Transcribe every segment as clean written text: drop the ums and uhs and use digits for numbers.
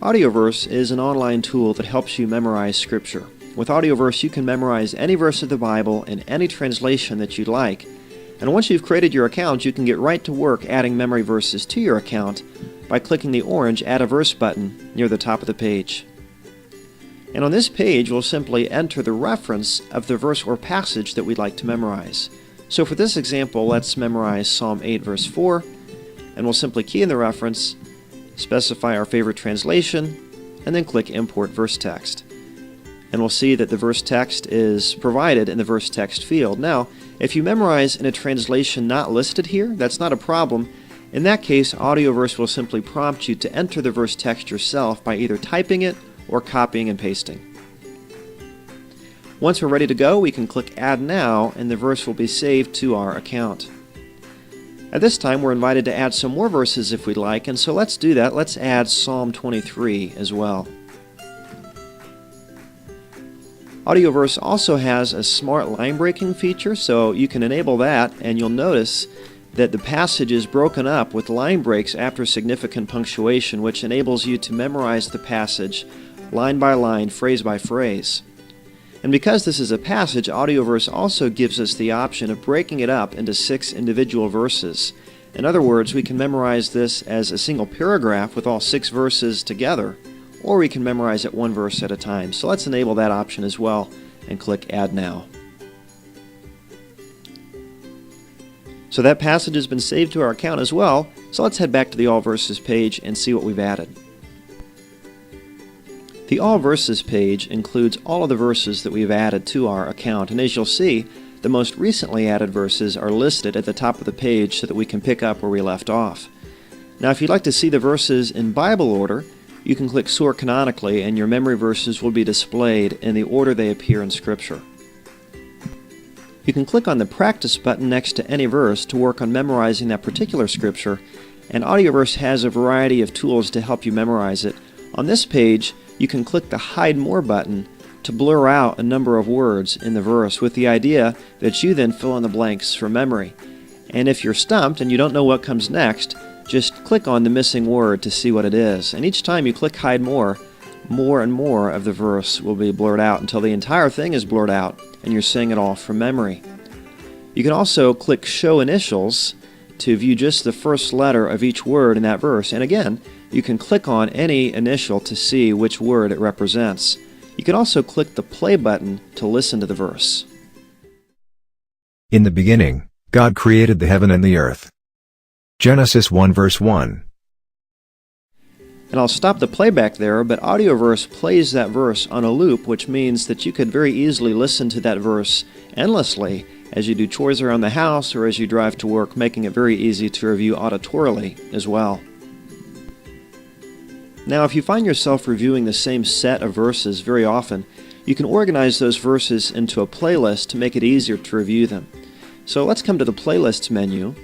AudioVerse is an online tool that helps you memorize Scripture. With AudioVerse, you can memorize any verse of the Bible in any translation that you'd like. And once you've created your account, you can get right to work adding memory verses to your account by clicking the orange Add a Verse button near the top of the page. And on this page, we'll simply enter the reference of the verse or passage that we'd like to memorize. So for this example, let's memorize Psalm 8, verse 4, and we'll simply key in the reference, specify our favorite translation, and then click Import Verse Text. And we'll see that the verse text is provided in the verse text field. Now, if you memorize in a translation not listed here, that's not a problem. In that case, AudioVerse will simply prompt you to enter the verse text yourself by either typing it or copying and pasting. Once we're ready to go, we can click Add Now, and the verse will be saved to our account. At this time, we're invited to add some more verses if we'd like, and so let's do that. Let's add Psalm 23 as well. AudioVerse also has a smart line breaking feature, so you can enable that, and you'll notice that the passage is broken up with line breaks after significant punctuation, which enables you to memorize the passage line by line, phrase by phrase. And because this is a passage, AudioVerse also gives us the option of breaking it up into 6 individual verses. In other words, we can memorize this as a single paragraph with all 6 verses together, or we can memorize it one verse at a time. So let's enable that option as well and click Add Now. So that passage has been saved to our account as well, so let's head back to the All Verses page and see what we've added. The All Verses page includes all of the verses that we've added to our account, and as you'll see, the most recently added verses are listed at the top of the page so that we can pick up where we left off. Now, if you'd like to see the verses in Bible order, you can click Sort Canonically, and your memory verses will be displayed in the order they appear in Scripture. You can click on the Practice button next to any verse to work on memorizing that particular Scripture, and AudioVerse has a variety of tools to help you memorize it. On this page, you can click the Hide More button to blur out a number of words in the verse with the idea that you then fill in the blanks from memory. And if you're stumped and you don't know what comes next, just click on the missing word to see what it is. And each time you click Hide More, more and more of the verse will be blurred out until the entire thing is blurred out and you're saying it all from memory. You can also click Show Initials to view just the first letter of each word in that verse. And again, you can click on any initial to see which word it represents. You can also click the play button to listen to the verse. In the beginning, God created the heaven and the earth. Genesis 1 verse 1. And I'll stop the playback there, but AudioVerse plays that verse on a loop, which means that you could very easily listen to that verse endlessly as you do chores around the house or as you drive to work, making it very easy to review auditorily as well. Now, if you find yourself reviewing the same set of verses very often, you can organize those verses into a playlist to make it easier to review them. So let's come to the Playlists menu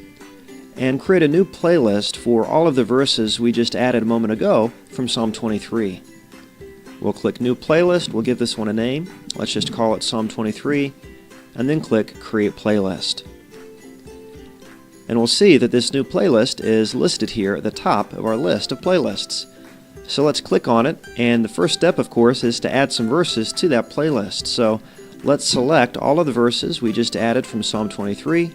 and create a new playlist for all of the verses we just added a moment ago from Psalm 23. We'll click New Playlist, we'll give this one a name, let's just call it Psalm 23, and then click Create Playlist. And we'll see that this new playlist is listed here at the top of our list of playlists. So let's click on it, and the first step, of course, is to add some verses to that playlist. So let's select all of the verses we just added from Psalm 23,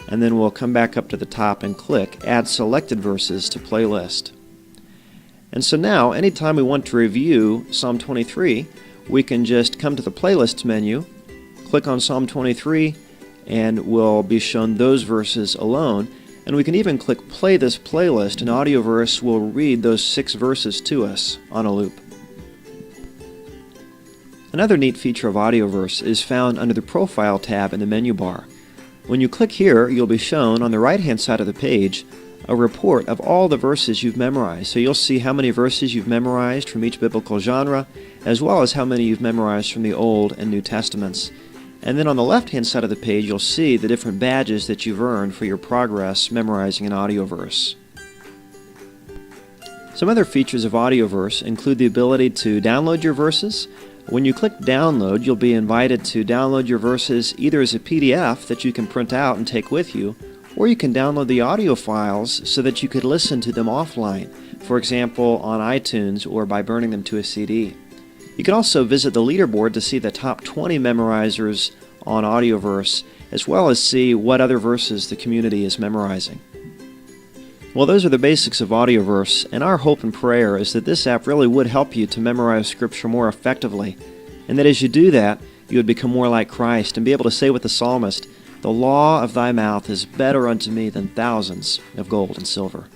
and then we'll come back up to the top and click Add Selected Verses to Playlist. And so now, anytime we want to review Psalm 23, we can just come to the Playlist menu, click on Psalm 23, and we'll be shown those verses alone. And we can even click Play this playlist, and AudioVerse will read those 6 verses to us on a loop. Another neat feature of AudioVerse is found under the Profile tab in the menu bar. When you click here, you'll be shown on the right-hand side of the page a report of all the verses you've memorized. So you'll see how many verses you've memorized from each biblical genre, as well as how many you've memorized from the Old and New Testaments. And then on the left-hand side of the page, you'll see the different badges that you've earned for your progress memorizing in AudioVerse. Some other features of AudioVerse include the ability to download your verses. When you click Download, you'll be invited to download your verses either as a PDF that you can print out and take with you, or you can download the audio files so that you could listen to them offline, for example on iTunes or by burning them to a CD. You can also visit the leaderboard to see the top 20 memorizers on AudioVerse, as well as see what other verses the community is memorizing. Well, those are the basics of AudioVerse, and our hope and prayer is that this app really would help you to memorize Scripture more effectively, and that as you do that, you would become more like Christ and be able to say with the psalmist, "The law of thy mouth is better unto me than thousands of gold and silver."